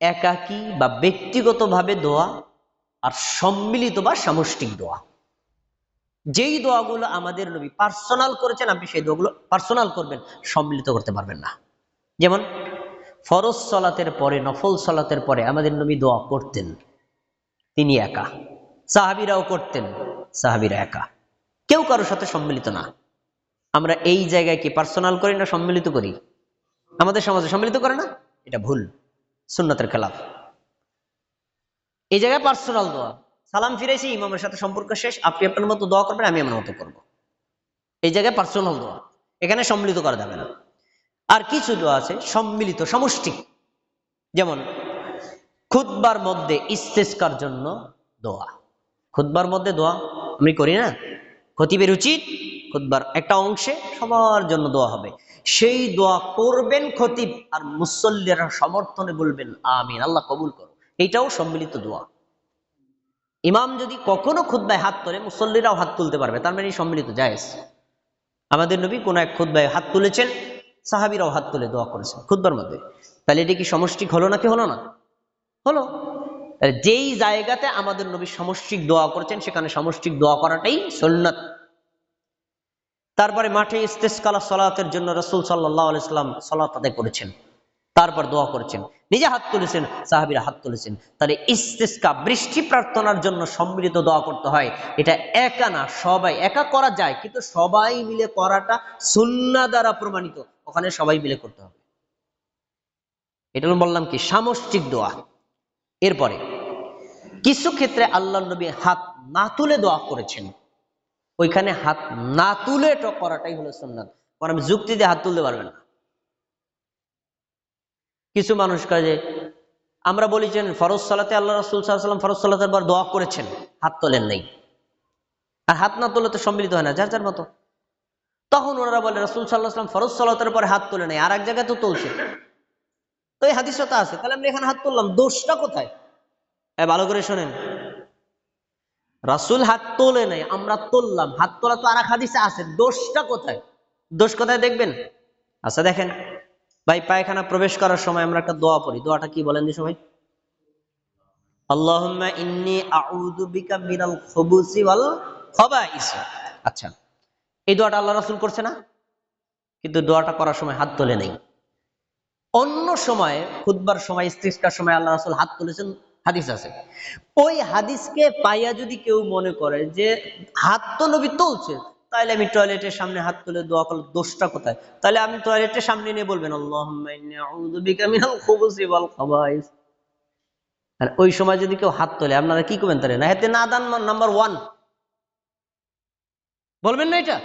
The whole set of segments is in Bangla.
একাকী বা ব্যক্তিগতভাবে দোয়া আর সম্মিলিত বা সামষ্টিক দোয়া। যেই দোয়াগুলো আমাদের নবী পার্সোনাল করেছেন, আপনি সেই দোয়াগুলো পার্সোনাল করবেন, সম্মিলিত করতে পারবেন না। যেমন ফরজ সালাতের পরে, নফল সালাতের পরে আমাদের নবী দোয়া করতেন, তিনি একা। সাহাবীরাও করতেন, সাহাবীরা একা, কেউ কারোর সাথে সম্মিলিত না। আমরা এই জায়গায় কি পার্সোনাল করি না সম্মিলিত করি? আমাদের সমাজে সম্মিলিত করে না, এটা ভুল, সুন্নাতের খেলাফ। এই জায়গায় পার্সোনাল দোয়া, সালাম ফিরাইছি, ইমামের সাথে সম্পর্ক শেষ, আপনি আপনার মতো দোয়া করবেন, আমি আমার মতো করব। এই জায়গায় পার্সোনাল দোয়া, এখানে সম্মিলিত করা যাবে না। আর কিছু দোয়া আছে সম্মিলিত, সমষ্টিক। যেমন খুতবার মধ্যে ইস্তেসকার জন্য দোয়া। খুতবার মধ্যে দোয়া আমি করি না, খতিবের উচিত খুতবার একটা অংশে সবার জন্য দোয়া হবে, সেই দোয়া করবেন খতিব, আর মুসল্লিরা সমর্থনে বলবেন আমিন, আল্লাহ কবুল করো। এইটাও সম্মিলিত দোয়া। ইমাম যদি কখনো খুতবায় হাত তোলে, মুসল্লিরাও হাত তুলতে পারবে, তার মানে সম্মিলিত জায়েজ। আমাদের নবী কোন এক খুতবায় হাত তুলেছেন, সাহাবীরাও হাত তুলে দোয়া করেছেন খুতবার মধ্যে। তাহলে এটা কি সমষ্টিক হলো নাকি হলো না? হলো। যেই জায়গাতে আমাদের নবী সমষ্টিক দোয়া করেছেন, সেখানে সমষ্টিক দোয়া করাটাই সুন্নাত। তারপরে মাঠে ইস্তেসকালা সালাতের জন্য রাসূল সাল্লাল্লাহু আলাইহি ওয়াসাল্লাম সালাত আদায় করেছেন, তারপর দোয়া করেছেন, নিজে হাত তুলেছেন, সাহাবীরা হাত তুলেছেন। তাহলে ইস্তেসকা, বৃষ্টি প্রার্থনার জন্য সম্মিলিত দোয়া করতে হয়। এটা একা না, সবাই, একা করা যায় কিন্তু সবাই মিলে করাটা সুন্নাহ দ্বারা প্রমাণিত, ওখানে সবাই মিলে করতে হবে। এটা বললাম কি সামষ্টিক দোয়া। এরপরে কিছু ক্ষেত্রে আল্লাহর নবী হাত না তুলে দোয়া করেছেন, ওইখানে হাত না তুলে করাটাই হলো সুন্নাত। কারণ আমি যুক্তি দিয়ে হাত তুলতে পারবেন না। কিছু মানুষ কাজে আমরা বলেছেন ফরজ সালাতে আল্লাহ রাসূল সাল্লাল্লাহু আলাইহি ওয়াসাল্লাম ফরজ সালাতের পর দোয়া করেছেন, হাত তোলেন নাই। আর হাত না তুলে তো সম্মিলিত হয় না, যার যার মতো। তখন ওনারা বলে রাসূল সাল্লাল্লাহু আলাইহি ওয়াসাল্লাম ফরজ সালাতের পরে হাত তোলে নাই, আর এক জায়গায় তো তুলছে, তো এই হাদিসটা তো আছে, তাহলে আমরা এখানে হাত তুললাম, দোষটা কোথায়? ভালো করে শোনেন, রাসূল হাত তোলে নাই, আমরা তুললাম, হাত তোলা তো আর এক হাদিসে আছে, দোষটা কোথায়? দোষ কোথায় দেখবেন? আচ্ছা দেখেন ভাই, পায়খানা প্রবেশ করার সময় আমরা একটা দোয়া পড়ি, দোয়াটা কি বলেন দিই সবাই? আল্লাহুম্মা ইন্নী আউযু বিকা মিনাল খুবুসি ওয়াল খাবাইস। আচ্ছা, এই দোয়াটা আল্লাহ রাসূল করছে না? কিন্তু দোয়াটা করার সময় হাত তোলে নাই। অন্য সময় খুতবার সময়, ইস্তিসকার সময় আল্লাহ রাসূল হাত তুলেছেন, হাদিস আছে। ওই হাদিসকে পাইয়া যদি কেউ মনে করে যে হাত তো নবী তুলছে, তাহলে আমি টয়লেটের সামনে হাত তুলে দোয়া করলে দোষটা কোথায়? তাহলে আমি টয়লেটের সামনে নিয়ে বলবেন আল্লাহুম্মা ইন্নী আউযু বিকা মিনাল খুবুসি ওয়াল খাবাইস। আর ওই সময় যদি কেউ হাত তোলে, আপনারা কি করবেন? তাহলে না হেতে না দান নাম্বার 1 বলবেন না এটা?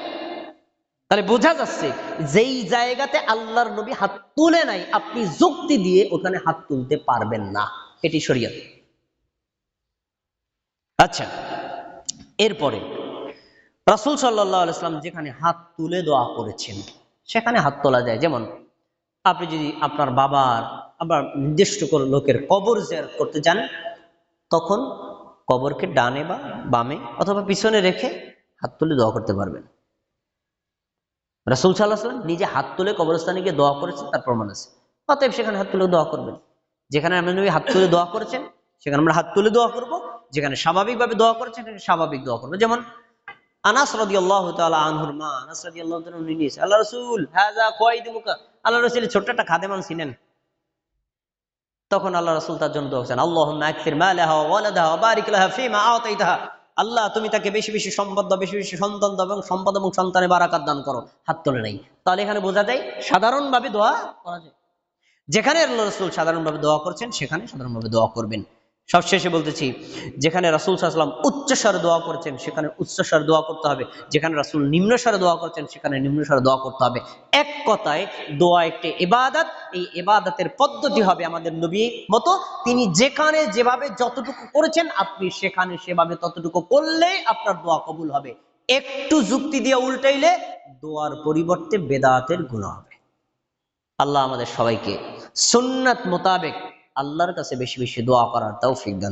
তাহলে বোঝা যাচ্ছে যেই জায়গাতে আল্লাহর নবী হাত তুলে নাই, আপনি যুক্তি দিয়ে ওখানে হাত তুলতে পারবেন না, এটি শরীয়ত। আচ্ছা, এরপরে রাসূল সাল্লাল্লাহু আলাইহি ওয়াসাল্লাম যেখানে হাত তুলে দোয়া করেছেন, সেখানে হাত তোলা যায়। যেমন আপনি যদি আপনার বাবার আবার নির্দিষ্ট কোনো লোকের কবর জিয়ারত করতে যান, তখন কবরকে ডানে বা বামে অথবা পিছনে রেখে হাত তুলে দোয়া করতে পারবেন। রাসূল সাল্লাল্লাহু আলাইহি ওয়াসাল্লাম নিজে হাত তুলে কবরস্থানে গিয়ে দোয়া করেছেন, তার প্রমাণ আছে। অতএব সেখানে হাত তুলে দোয়া করবেন। যেখানে আমরা নবী হাত তুলে দোয়া করেছেন, সেখানে আমরা হাত তুলে দোয়া করব। যেখানে স্বাভাবিকভাবে দোয়া করেছেন, সেখানে স্বাভাবিক দোয়া করব। যেমন আনাস রাদিয়াল্লাহু তাআলা আনহুর মা আনাস রাদিয়াল্লাহু তাআলা উনি, আল্লাহ রাসূল হাযা কয়দিমুকা, আল্লাহ রাসূল ছোট্ট একটা খাদেমান ছিলেন। তখন আল্লাহ রাসূল তার জন্য দোয়া করেছেন, আল্লাহুম্মা আকসির মালাহা ওয়া ওয়ালাদাহা ওয়া বারিক লাহা ফীমা আতাইতাহা। আল্লাহ তুমি তাকে বেশি বেশি সম্পদ দাও, বেশি বেশি সন্তান দাও, এবং সম্পদ এবং সন্তানে বারাকাত দান করো। হাত তোলে নাই। তাহলে এখানে বোঝা যায় সাধারণভাবে দোয়া করা যায়। যেখানে আল্লাহ রাসূল সাধারণভাবে দোয়া করছেন, সেখানে সাধারণভাবে দোয়া করবেন। সবশেষে বলতেছি, যেখানে রাসূল সাল্লাল্লাহু আলাইহি ওয়াসাল্লাম উচ্চস্বরে দোয়া করেছেন, সেখানে উচ্চস্বরে দোয়া করতে হবে। যেখানে রাসূল নিম্নস্বরে দোয়া করেছেন, সেখানে নিম্নস্বরে দোয়া করতে হবে। এক কথায় দোয়া একটি ইবাদত। এই ইবাদতের পদ্ধতি হবে আমাদের নবী মতো, তিনি যেখানে যেভাবে যতটুকু করেছেন, আপনি সেখানে সেভাবে ততটুকু করলেই আপনার দোয়া কবুল হবে। একটু যুক্তি দিয়ে উল্টাইলে দোয়ার পরিবর্তে বেদাতের গুনাহ হবে। আল্লাহ আমাদের সবাইকে সুন্নাত মোতাবেক আল্লাহর কাছে বেশি বেশি দোয়া করার তৌফিক দান।